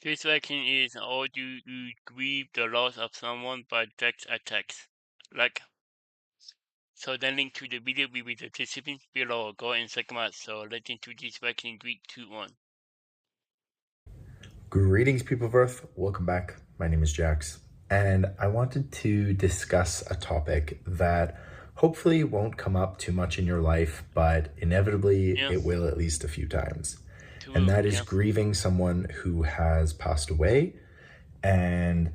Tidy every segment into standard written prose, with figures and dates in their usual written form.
This question is how do you grieve the loss of someone but text a text? Like, so then link to the video will be the participants below. Go and check them out. So let's into this question in 3, 2, 1. Greetings, people of Earth. Welcome back. My name is Jax, and I wanted to discuss a topic that hopefully won't come up too much in your life, but inevitably Yeah, it will at least a few times. And true. that is Yeah, grieving someone who has passed away. And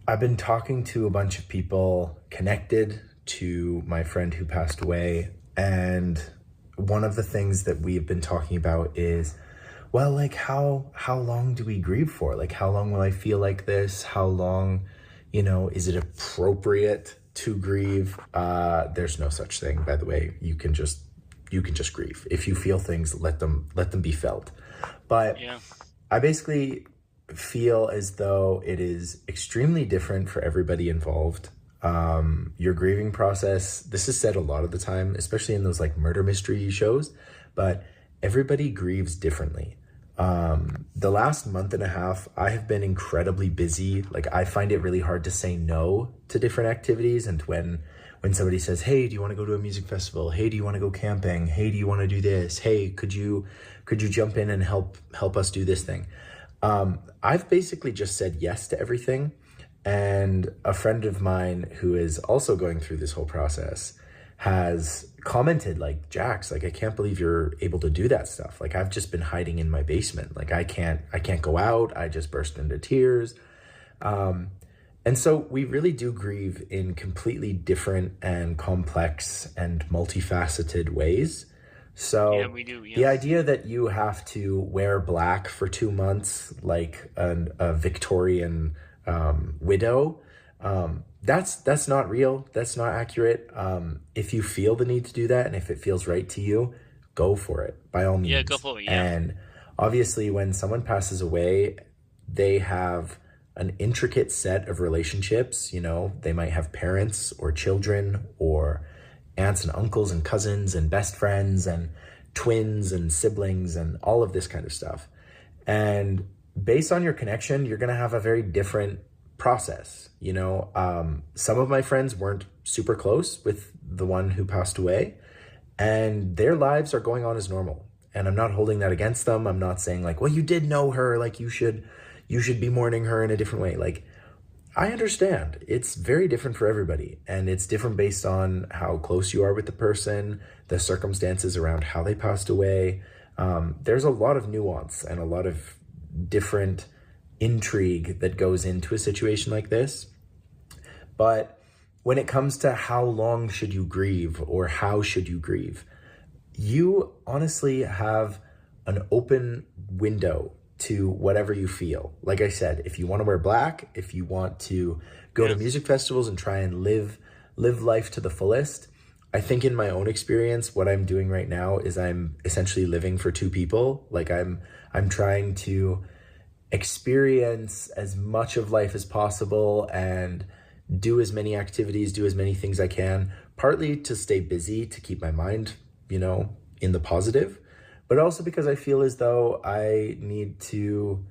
I've been talking to a bunch of people connected to my friend who passed away, and one of the things that we've been talking about is, well, like how long do we grieve for? Like, how long will I feel like this? How long, is it appropriate to grieve? There's no such thing, by the way. You can just grieve. If you feel things, let them be felt. But yeah, I basically feel as though it is extremely different for everybody involved. Your grieving process, this is said a lot of the time, especially in those like murder mystery shows, but everybody grieves differently. The last month and a half, I have been incredibly busy. Like, I find it really hard to say no to different activities. And when somebody says, "Hey, do you want to go to a music festival? Hey, do you want to go camping? Hey, do you want to do this? Hey, could you jump in and help us do this thing?" I've basically just said yes to everything. And a friend of mine who is also going through this whole process has commented like, "Jax, like, I can't believe you're able to do that stuff. Like, I've just been hiding in my basement. Like, I can't go out. I just burst into tears." And so we really do grieve in completely different and complex and multifaceted ways. yeah, So we do. Yeah, the idea that you have to wear black for 2 months, like a Victorian widow, that's not real. That's not accurate. If you feel the need to do that, and if it feels right to you, go for it by all yeah, go means. for it. Yeah, And obviously, when someone passes away, they have an intricate set of relationships. They might have parents or children or aunts and uncles and cousins and best friends and twins and siblings and all of this kind of stuff. And based on your connection, you're going to have a very different process. Some of my friends weren't super close with the one who passed away, and their lives are going on as normal. And I'm not holding that against them. I'm not saying like, "Well, you did know her, like you should be mourning her in a different way." Like, I understand. It's very different for everybody, and it's different based on how close you are with the person, the circumstances around how they passed away. There's a lot of nuance and a lot of different intrigue that goes into a situation like this. But when it comes to how long should you grieve or how should you grieve, you honestly have an open window to whatever you feel. Like I said, if you want to wear black, if you want to go to yeah, music festivals and try and live life to the fullest, I think in my own experience, what I'm doing right now is I'm essentially living for two people. Like, I'm trying to experience as much of life as possible and do as many activities, do as many things I can, partly to stay busy, to keep my mind, in the positive, but also because I feel as though I need to,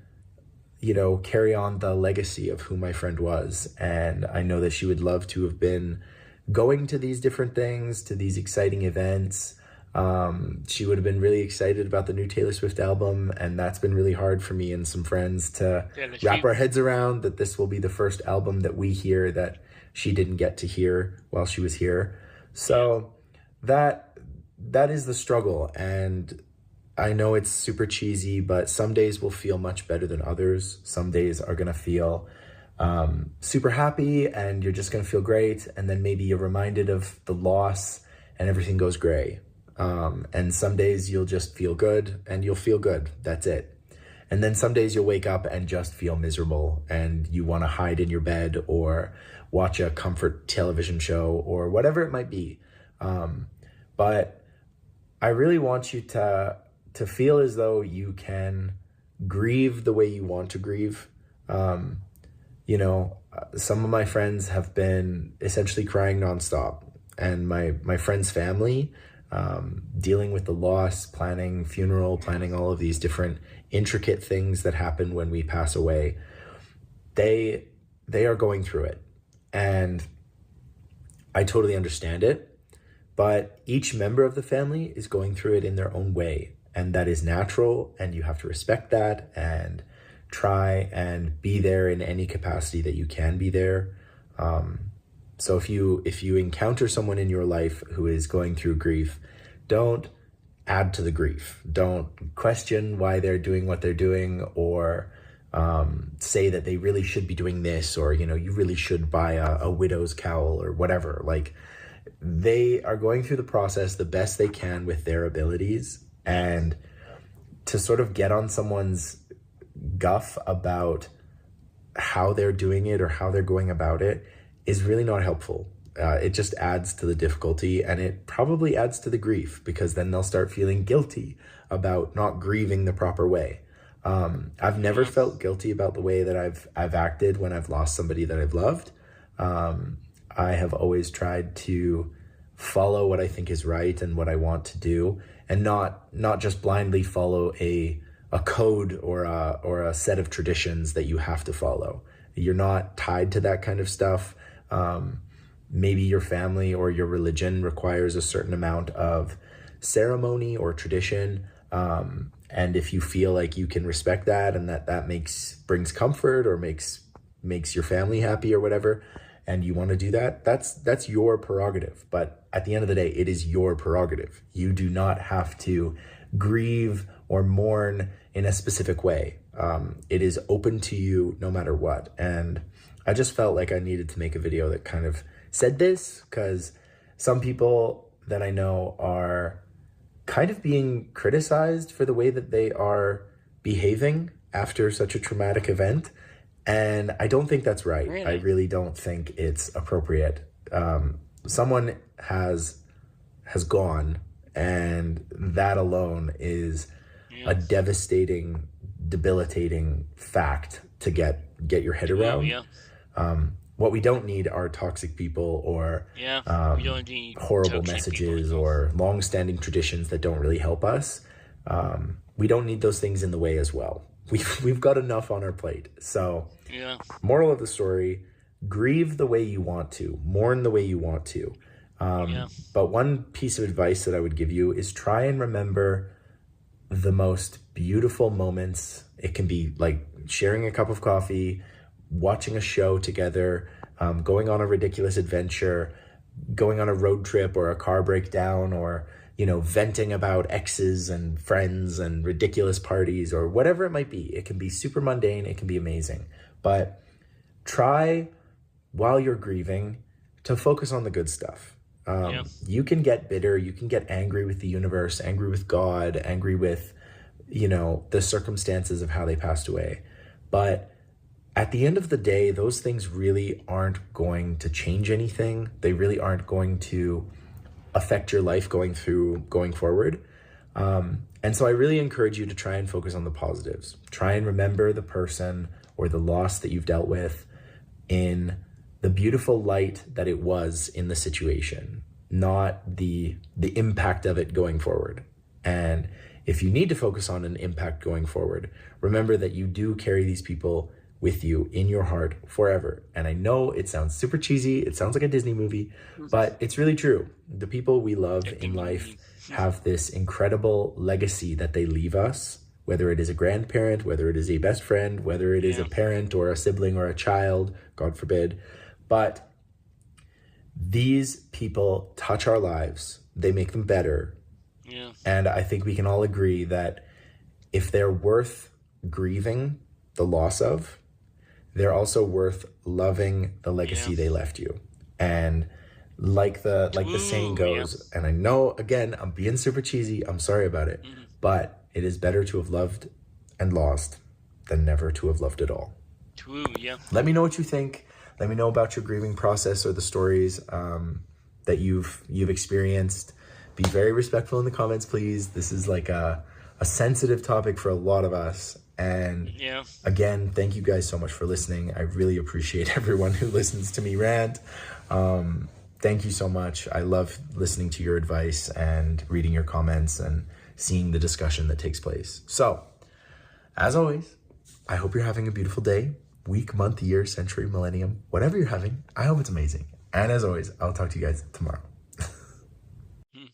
carry on the legacy of who my friend was. And I know that she would love to have been going to these different things, to these exciting events. She would have been really excited about the new Taylor Swift album, and that's been really hard for me and some friends to yeah, the wrap sheep. our heads around, that this will be the first album that we hear that she didn't get to hear while she was here. Yeah, So that is the struggle, and I know it's super cheesy, but some days will feel much better than others. Some days are gonna feel super happy, and you're just gonna feel great, and then maybe you're reminded of the loss, and everything goes gray. And some days you'll just feel good, and you'll feel good. That's it. And then some days you'll wake up and just feel miserable, and you want to hide in your bed or watch a comfort television show or whatever it might be. But I really want you to feel as though you can grieve the way you want to grieve. Some of my friends have been essentially crying nonstop, and my friend's family, dealing with the loss, planning funeral, planning all of these different intricate things that happen when we pass away. They are going through it, and I totally understand it, but each member of the family is going through it in their own way, and that is natural, and you have to respect that and try and be there in any capacity that you can be there. So if you encounter someone in your life who is going through grief, don't add to the grief. Don't question why they're doing what they're doing, or say that they really should be doing this, or you really should buy a widow's cowl or whatever. Like, they are going through the process the best they can with their abilities, and to sort of get on someone's guff about how they're doing it or how they're going about it is really not helpful. It just adds to the difficulty, and it probably adds to the grief, because then they'll start feeling guilty about not grieving the proper way. I've never felt guilty about the way that I've acted when I've lost somebody that I've loved. I have always tried to follow what I think is right and what I want to do, and not just blindly follow a code or a set of traditions that you have to follow. You're not tied to that kind of stuff. Maybe your family or your religion requires a certain amount of ceremony or tradition. And if you feel like you can respect that, and that brings comfort or makes your family happy or whatever, and you want to do that, that's your prerogative. But at the end of the day, it is your prerogative. You do not have to grieve or mourn in a specific way. It is open to you no matter what. And I just felt like I needed to make a video that kind of said this, because some people that I know are kind of being criticized for the way that they are behaving after such a traumatic event. And I don't think that's right. Really? I really don't think it's appropriate. Someone has gone, and that alone is a devastating, debilitating fact to get your head around. What we don't need are toxic people or we don't need horrible messages or long-standing traditions that don't really help us. We don't need those things in the way as well. We've got enough on our plate. So moral of the story, grieve the way you want to, mourn the way you want to. But one piece of advice that I would give you is try and remember the most beautiful moments. It can be like sharing a cup of coffee, watching a show together, going on a ridiculous adventure, going on a road trip or a car breakdown, or venting about exes and friends and ridiculous parties or whatever it might be. It can be super mundane, it can be amazing. But try, while you're grieving, to focus on the good stuff. You can get bitter, you can get angry with the universe, angry with God, angry with the circumstances of how they passed away. But at the end of the day, those things really aren't going to change anything. They really aren't going to affect your life going forward. And so I really encourage you to try and focus on the positives. Try and remember the person or the loss that you've dealt with in the beautiful light that it was in the situation, not the impact of it going forward. And if you need to focus on an impact going forward, remember that you do carry these people with you in your heart forever. And I know it sounds super cheesy, it sounds like a Disney movie, but it's really true. The people we love in life have this incredible legacy that they leave us, whether it is a grandparent, whether it is a best friend, whether it is a parent or a sibling or a child, God forbid. But these people touch our lives, they make them better. And I think we can all agree that if they're worth grieving the loss of, they're also worth loving the legacy they left you. And like the saying goes, and I know, again, I'm being super cheesy, I'm sorry about it, but it is better to have loved and lost than never to have loved at all. True, Let me know what you think. Let me know about your grieving process or the stories that you've experienced. Be very respectful in the comments, please. This is like a sensitive topic for a lot of us. And again, thank you guys so much for listening. I really appreciate everyone who listens to me rant. thank you so much. I love listening to your advice and reading your comments and seeing the discussion that takes place. So, as always, I hope you're having a beautiful day, week, month, year, century, millennium, whatever you're having. I hope it's amazing. And as always, I'll talk to you guys tomorrow. Hmm.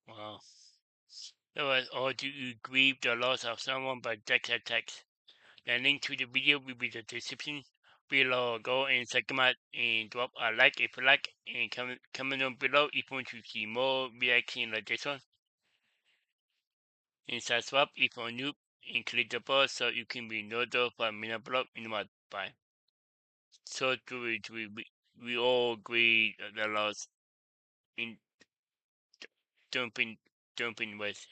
Wow. That was all do you grieve the loss of someone by text or text. The link to the video will be in the description below. Go and check them out and drop a like if you like and comment down below if you want to see more reaction like this one. And subscribe if you're new and click the bell so you can be notified when I upload in my bye. So we all agree the loss in jumping with,